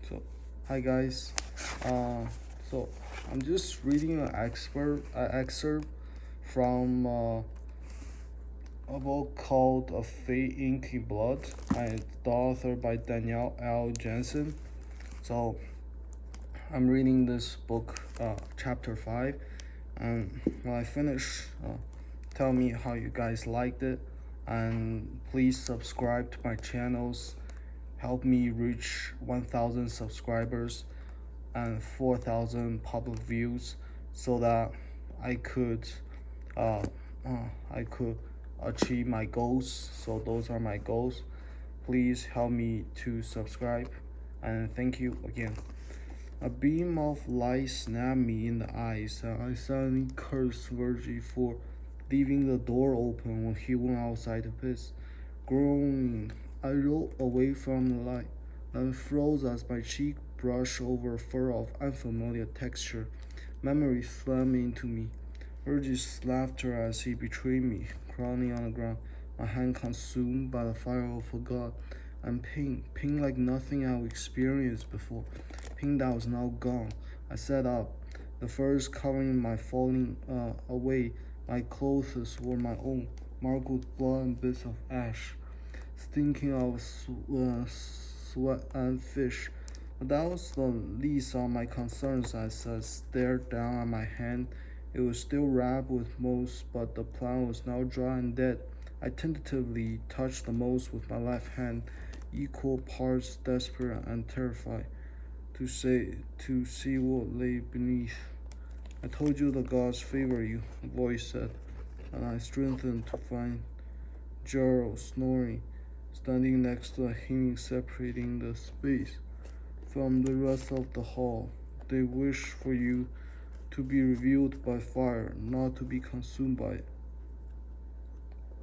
So, hi guys. So I'm just reading an excerpt from a book called "A Fate Inky Blood," and the author by Danielle L. Jensen. So I'm reading this book, chapter 5, and when I finish, tell me how you guys liked it, and please subscribe to my channels. Help me reach 1,000 subscribers and 4,000 public views so that I could uh, I could achieve my goals. So those are my goals. Please help me to subscribe, and thank you again. A beam of light snapped me in the eyes, and I suddenly cursed Virgil for leaving the door open when he went outside to piss. Groaning, I rolled away from the light and froze as my cheek brushed over fur of unfamiliar texture. Memory slammed into me. Virgil's laughter as he betrayed me, crawling on the ground, my hand consumed by the fire of a god, and pain like nothing I've experienced before, pain that was now gone. I sat up, the furs covering my falling away. My clothes were my own, marked with blood and bits of ash, stinking of sweat and fish. But that was the least of my concerns as I stared down at my hand. It was still wrapped with moss, but the plant was now dry and dead. I tentatively touched the moss with my left hand, equal parts desperate and terrified to see what lay beneath. I told you the gods favor you, the voice said, and I strengthened to find Gerald snoring, standing next to a hanging separating the space from the rest of the hall. They wish for you to be revealed by fire, not to be consumed by it.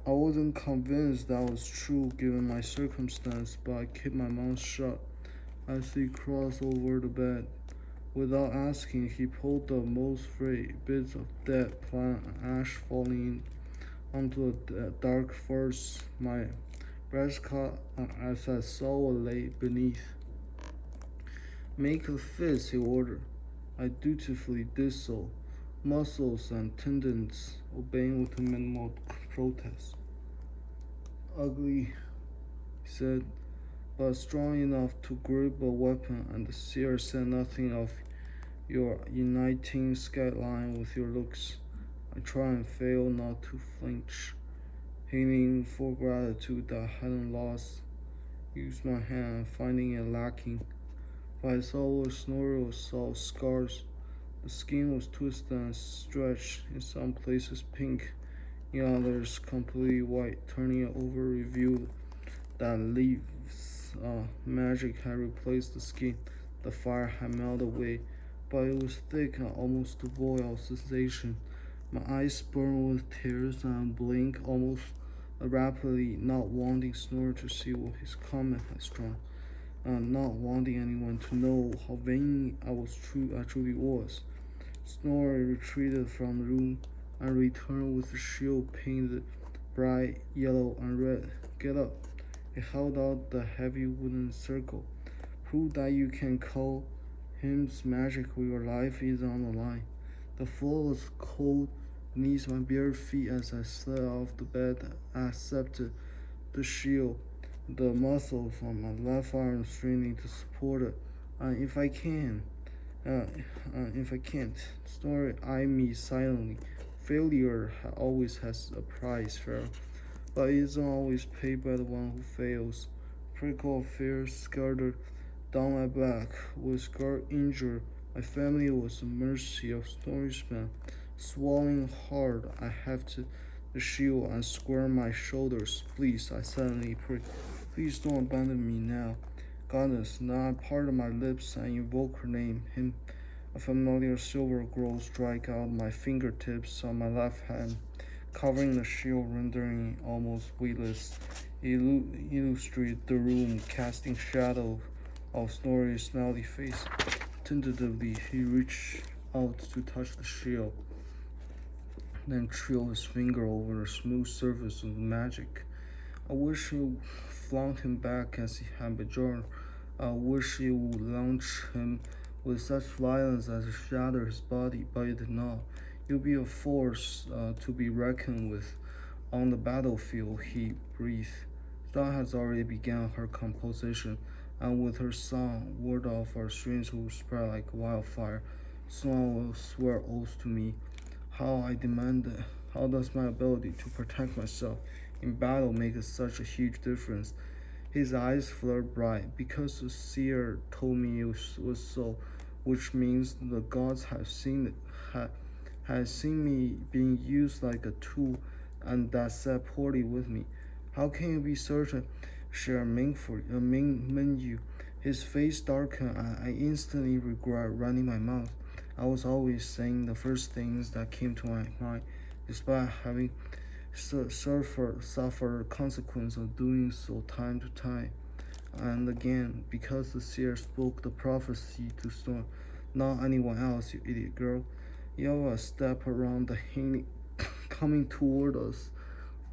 I wasn't convinced that was true given my circumstance, but I kept my mouth shut as he crossed over the bed. Without asking, he pulled the most frayed bits of dead plant and ash falling onto the dark furs. My breast caught as I saw what lay beneath. Make a fist, he ordered. I dutifully did so, muscles and tendons obeying with minimal protest. Ugly, he said, but strong enough to grip a weapon, and the seer said nothing of your uniting skyline with your looks. I tried and failed not to flinch, hailing for gratitude that I hadn't lost. Used my hand, finding it lacking. But I saw where Snorri saw scars. The skin was twisted and stretched, in some places pink, in others completely white. Turning it over revealed that leaves magic had replaced the skin. The fire had melted away, but it was thick and almost devoid of sensation. My eyes burned with tears and blinked almost rapidly, not wanting Snorri to see what his comment had strung, not wanting anyone to know how vain I truly was. Snorri retreated from the room and returned with a shield painted bright yellow and red. Get up. He held out the heavy wooden circle. Prove that you can call him's magic where your life is on the line. The floor was cold beneath my bare feet as I slid off the bed. I accepted the shield, the muscles on my left arm straining to support it. If I can, if I can't, Snorri eyed me silently. Failure always has a price, Pharaoh, but it isn't always paid by the one who fails. Prickle of fear scattered down my back. With scar injured, my family was the mercy of Snorri's men. Swallowing hard, I hefted the shield and squared my shoulders. Please, I suddenly prayed. Please don't abandon me now. Goddess, now I parted my lips and invoke her name. Him, a familiar silver glow strike out my fingertips on my left hand, covering the shield, rendering it almost weightless. It illustrated the room, casting shadow of Snorri's smelly face. Tentatively, he reached out to touch the shield, then trailed his finger over the smooth surface of the magic. I wish he flung him back as he had bejeweled. I wish it would launch him with such violence as to shatter his body, but it did not. You'll be a force to be reckoned with on the battlefield, he breathed. Dawn has already begun her composition, and with her song, word of our strings will spread like wildfire. Someone will swear oaths to me. How I demanded, how does my ability to protect myself in battle make such a huge difference? His eyes flared bright, because the seer told me it was so, which means the gods have seen it, had seen me being used like a tool, and that sat poorly with me. How can you be certain? Sure, mean you. His face darkened, and I instantly regret running my mouth. I was always saying the first things that came to my mind, despite having suffered consequence of doing so time to time. And again, because the seer spoke the prophecy to Storm, not anyone else, you idiot girl. Yelva stepped around the Haney coming toward us.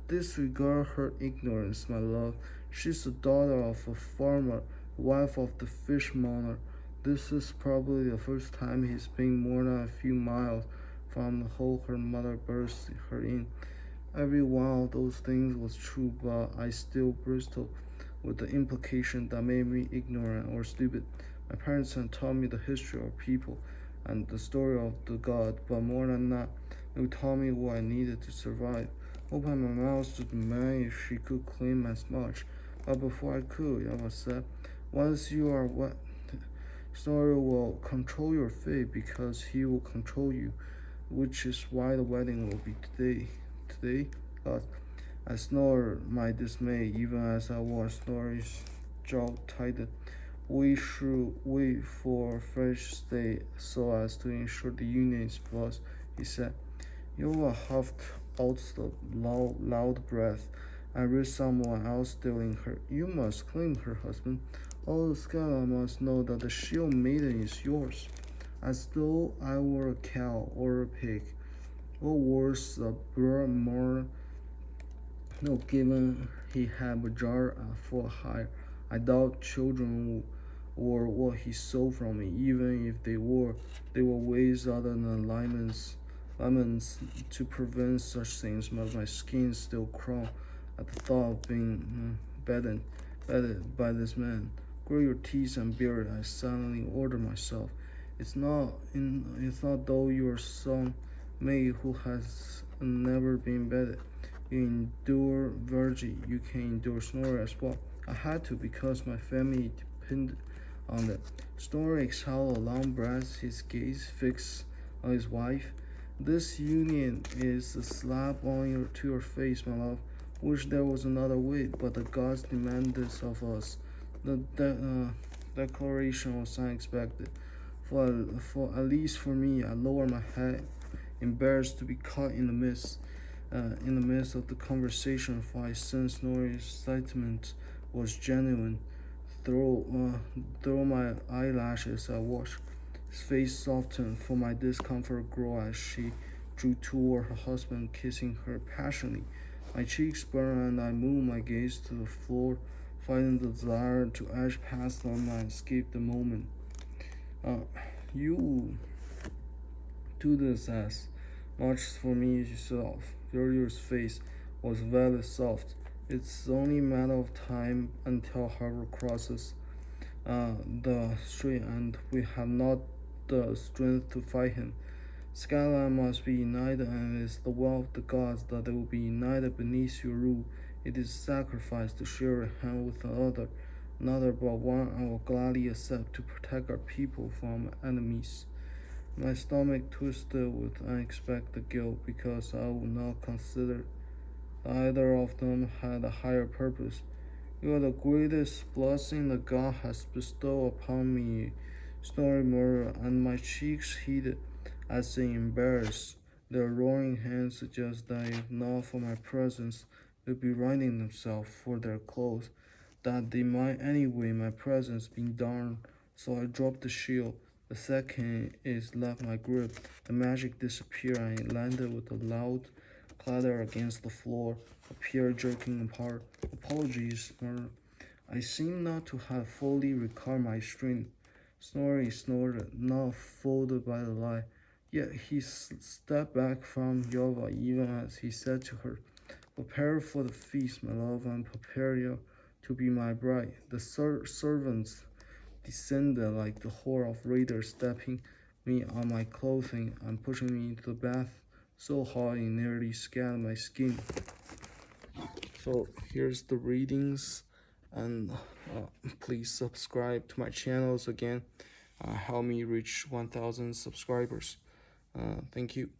Disregard her ignorance, my love. She's the daughter of a farmer, wife of the fishmonger. This is probably the first time he's been more than a few miles from the hole her mother burst her in. Every one of those things was true, but I still bristled with the implication that made me ignorant or stupid. My parents had taught me the history of people and the story of the god, but more than that, they taught me what I needed to survive. Opened my mouth to demand if she could claim as much, but before I could, Yava said, once you are wet, Snorri will control your fate because he will control you, which is why the wedding will be today. Today, but I snored my dismay even as I watched Snorri's jaw tighten. We should wait for a fresh state so as to ensure the union is plus, he said. Yola huffed out the loud breath. I read someone else stealing her. You must claim her, husband. All the Scala must know that the shield maiden is yours, as though I were a cow or a pig. Or worse, a bird more. No, given he had a jar for hire, I doubt children were what he sold from me. Even if they were ways other than lemons to prevent such things. But my skin still crawled at the thought of being bedded by this man. Grow your teeth and beard, I silently ordered myself. It's not though you're some maid who has never been bedded. You endure Virgie, you can endure Snorri as well. I had to because my family depended on it. Snorri exhaled a long breath, his gaze fixed on his wife. This union is a slap to your face, my love. Wish there was another way, but the gods demand this of us. The declaration was unexpected. For at least for me, I lowered my head, embarrassed to be caught in the midst of the conversation, for I sensed Snorri's excitement was genuine. Through my eyelashes, I watched his face soften, for my discomfort grew as she drew toward her husband, kissing her passionately. My cheeks burned, and I moved my gaze to the floor, fighting the desire to edge past them and escape the moment. Uh, you do this as much for me as yourself. Julia's face was very soft. It's only a matter of time until Harvard crosses the street, and we have not the strength to fight him. Skyline must be united, and it is the will of the gods that they will be united beneath your rule. It is a sacrifice to share a hand with another but one I will gladly accept to protect our people from enemies. My stomach twisted with unexpected guilt because I would not consider either of them had a higher purpose. You are the greatest blessing the God has bestowed upon me, Snorri murmured, and my cheeks heated as they embarrassed. Their roaring hands suggest that if not for my presence, they'd be rending themselves for their clothes. That they might anyway, my presence being darned. So I dropped the shield. The second it left my grip, the magic disappeared and it landed with a loud clatter against the floor, a pier jerking apart. Apologies, I seem not to have fully recovered my strength. Snorri snorted, not fooled by the lie. Yet he stepped back from Yova even as he said to her, "Prepare for the feast, my love, and prepare you to be my bride." The servants descended like the horde of raiders, stepping me on my clothing and pushing me into the bath so hard it nearly scalded my skin. So here's the readings, and please subscribe to my channels again. Help me reach 1,000 subscribers. Thank you.